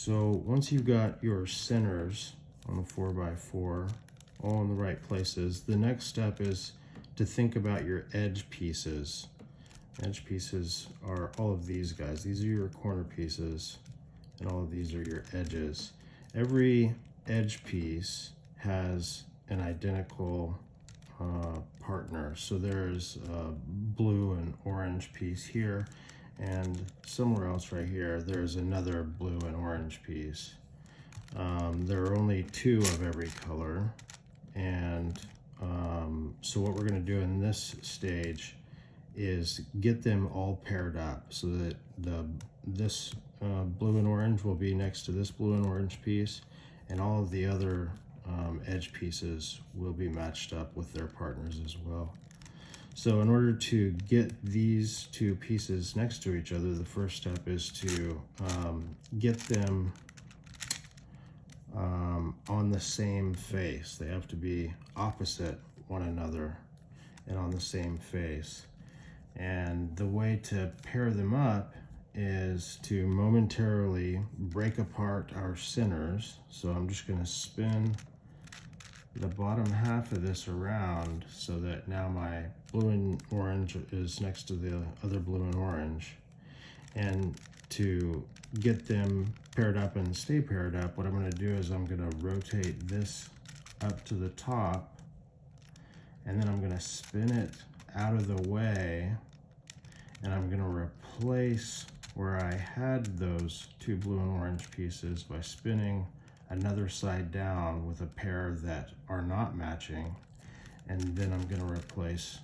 So once you've got your centers on the 4x4 all in the right places, the next step is to think about your edge pieces. Edge pieces are all of these guys. These are your corner pieces, and all of these are your edges. Every edge piece has an identical partner. So there's a blue and orange piece here, and somewhere else right here there's another blue and orange piece. There are only two of every color, and so what we're going to do in this stage is get them all paired up so that this blue and orange will be next to this blue and orange piece, and all of the other edge pieces will be matched up with their partners as well. So in order to get these two pieces next to each other, the first step is to get them on the same face. They have to be opposite one another and on the same face. And the way to pair them up is to momentarily break apart our centers. So I'm just going to spin the bottom half of this around so that now my blue and orange is next to the other blue and orange. And to get them paired up and stay paired up, what I'm going to do is I'm going to rotate this up to the top, and then I'm going to spin it out of the way, and I'm going to replace where I had those two blue and orange pieces by spinning another side down with a pair that are not matching, and then I'm going to replace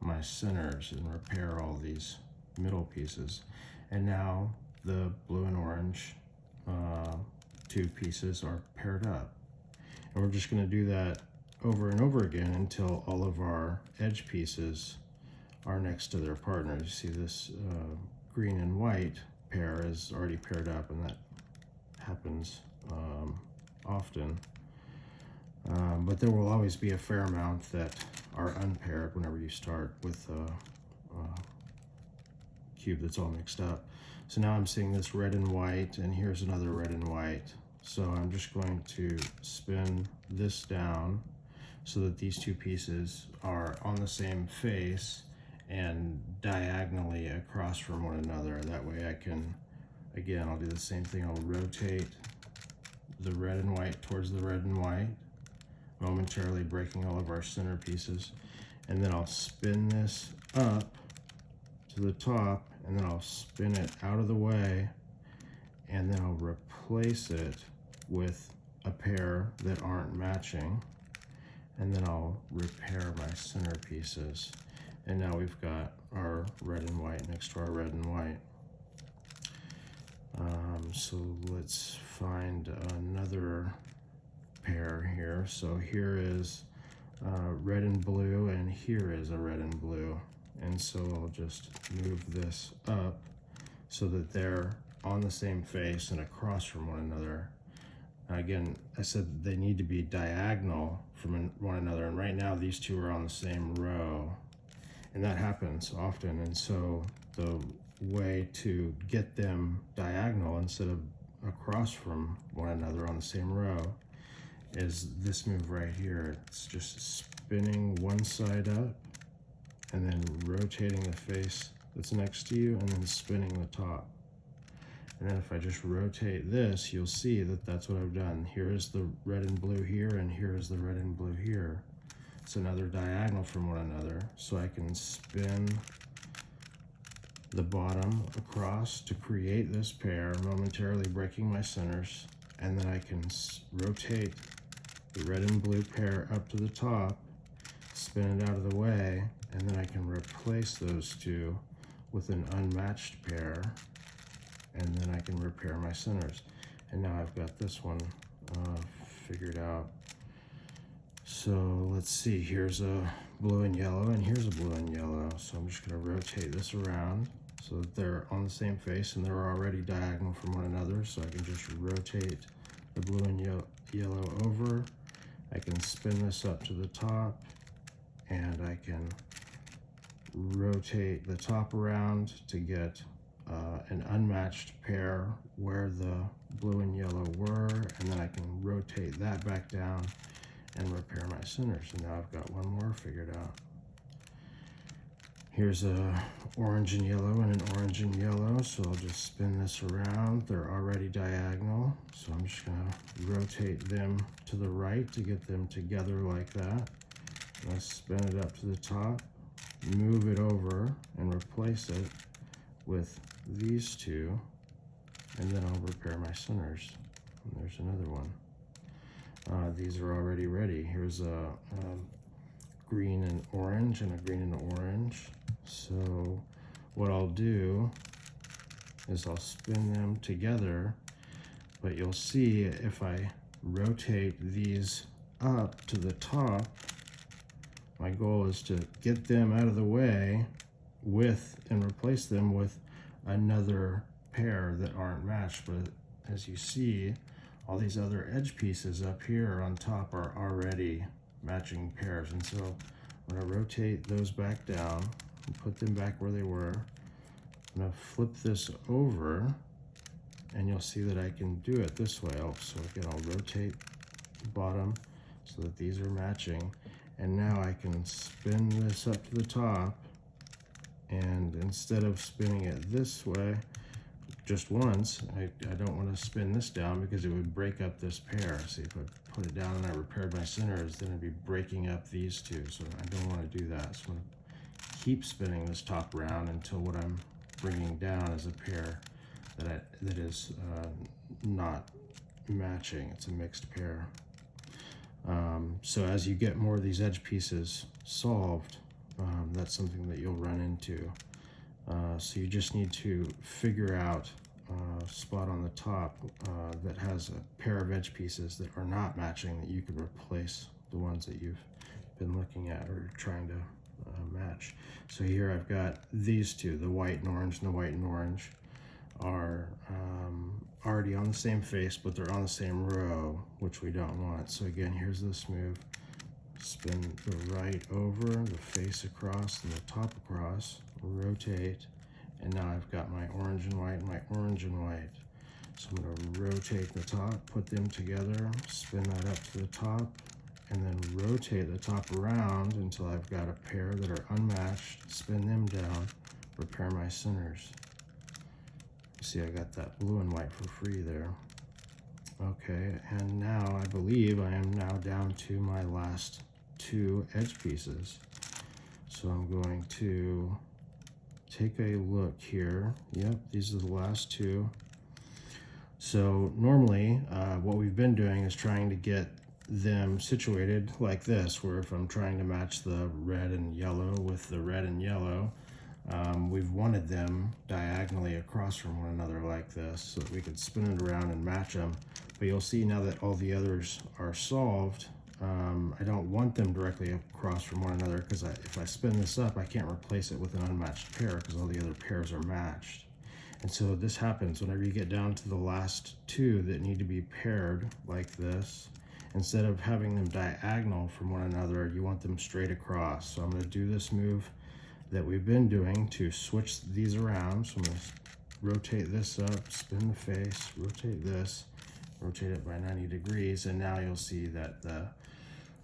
my centers and repair all these middle pieces. And now the blue and orange two pieces are paired up, and we're just going to do that over and over again until all of our edge pieces are next to their partners. You see this green and white pair is already paired up, and that happens often. But there will always be a fair amount that are unpaired whenever you start with a cube that's all mixed up. So now I'm seeing this red and white, and here's another red and white. So I'm just going to spin this down so that these two pieces are on the same face and diagonally across from one another. That way I can, again, I'll do the same thing. I'll rotate the red and white towards the red and white, momentarily breaking all of our center pieces. And then I'll spin this up to the top, and then I'll spin it out of the way, and then I'll replace it with a pair that aren't matching, and then I'll repair my center pieces. And now we've got our red and white next to our red and white. So let's find another pair here. So here is red and blue, and here is a red and blue. And so I'll just move this up so that they're on the same face and across from one another. Again, I said they need to be diagonal from one another, and right now these two are on the same row, and that happens often. And so the way to get them diagonal instead of across from one another on the same row is this move right here. It's just spinning one side up and then rotating the face that's next to you, and then spinning the top. And then if I just rotate this, you'll see that that's what I've done. Here is the red and blue here, and here is the red and blue here. So now they're diagonal from one another. So I can spin the bottom across to create this pair, momentarily breaking my centers, and then I can rotate the red and blue pair up to the top, spin it out of the way, and then I can replace those two with an unmatched pair, and then I can repair my centers. And now I've got this one figured out. So let's see, here's a blue and yellow, and here's a blue and yellow. So I'm just going to rotate this around so that they're on the same face, and they're already diagonal from one another. So I can just rotate the blue and yellow over. I can spin this up to the top, and I can rotate the top around to get an unmatched pair where the blue and yellow were, and then I can rotate that back down and repair my centers. And now I've got one more figured out. Here's a orange and yellow and an orange and yellow, so I'll just spin this around. They're already diagonal, so I'm just gonna rotate them to the right to get them together like that. Let's spin it up to the top, move it over, and replace it with these two, and then I'll repair my centers. And there's another one. These are already ready. Here's a green and orange and a green and orange. So what I'll do is I'll spin them together, but you'll see if I rotate these up to the top, my goal is to get them out of the way and replace them with another pair that aren't matched. But as you see, all these other edge pieces up here on top are already matching pairs. And so I'm going to rotate those back down and put them back where they were. I'm going to flip this over, and you'll see that I can do it this way. So again, I'll rotate the bottom so that these are matching. And now I can spin this up to the top, and instead of spinning it this way just once, I don't want to spin this down because it would break up this pair. See, if I put it down and I repaired my centers, then it'd be breaking up these two, so I don't want to do that. So I'm going to keep spinning this top round until what I'm bringing down is a pair that is not matching. It's a mixed pair. So as you get more of these edge pieces solved, that's something that you'll run into. So you just need to figure out a spot on the top that has a pair of edge pieces that are not matching, that you could replace the ones that you've been looking at or trying to match. So here I've got these two, the white and orange, and the white and orange are already on the same face, but they're on the same row, which we don't want. So again, here's this move. Spin the right over, the face across, and the top across, rotate, and now I've got my orange and white and my orange and white. So I'm going to rotate the top, put them together, spin that up to the top, and then rotate the top around until I've got a pair that are unmatched, spin them down, repair my centers. See, I got that blue and white for free there. Okay, and now I believe I am now down to my last two edge pieces. So I'm going to take a look here. Yep, these are the last two. So normally what we've been doing is trying to get them situated like this, where if I'm trying to match the red and yellow with the red and yellow, we've wanted them diagonally across from one another like this so that we could spin it around and match them. But you'll see now that all the others are solved, I don't want them directly across from one another, because if I spin this up, I can't replace it with an unmatched pair because all the other pairs are matched. And so this happens whenever you get down to the last two that need to be paired like this. Instead of having them diagonal from one another, you want them straight across. So I'm going to do this move that we've been doing to switch these around. So I'm going to rotate this up, spin the face, rotate this, rotate it by 90 degrees, and now you'll see that the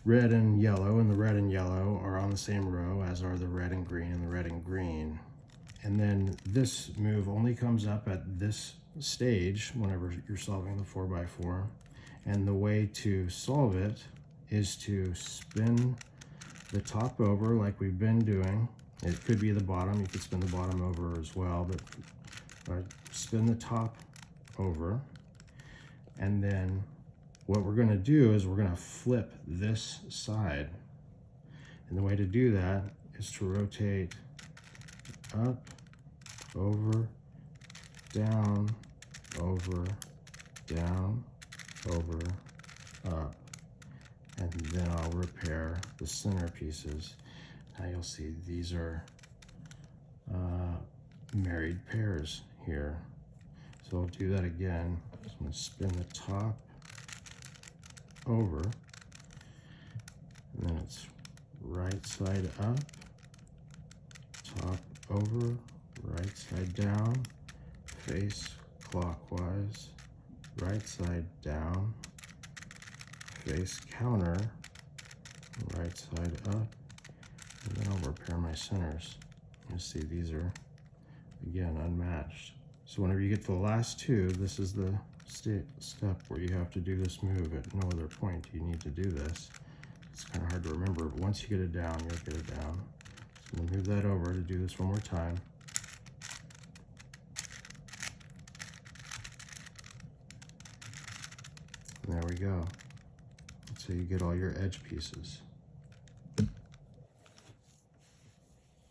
red and yellow and the red and yellow are on the same row, as are the red and green and the red and green. And then this move only comes up at this stage whenever you're solving the 4x4. And the way to solve it is to spin the top over like we've been doing. It could be the bottom, you could spin the bottom over as well, but spin the top over. And then what we're going to do is we're going to flip this side. And the way to do that is to rotate up, over, down, over, down, over, up. And then I'll repair the center pieces. Now you'll see these are married pairs here. So I'll do that again. So I'm going to spin the top over, and then it's right side up, top over, right side down, face clockwise, right side down, face counter, right side up, and then I'll repair my centers. You see these are, again, unmatched. So whenever you get to the last two, this is the step where you have to do this move. At no other point do you need to do this. It's kind of hard to remember, but once you get it down, you'll get it down. So I'm gonna move that over to do this one more time. And there we go. So you get all your edge pieces.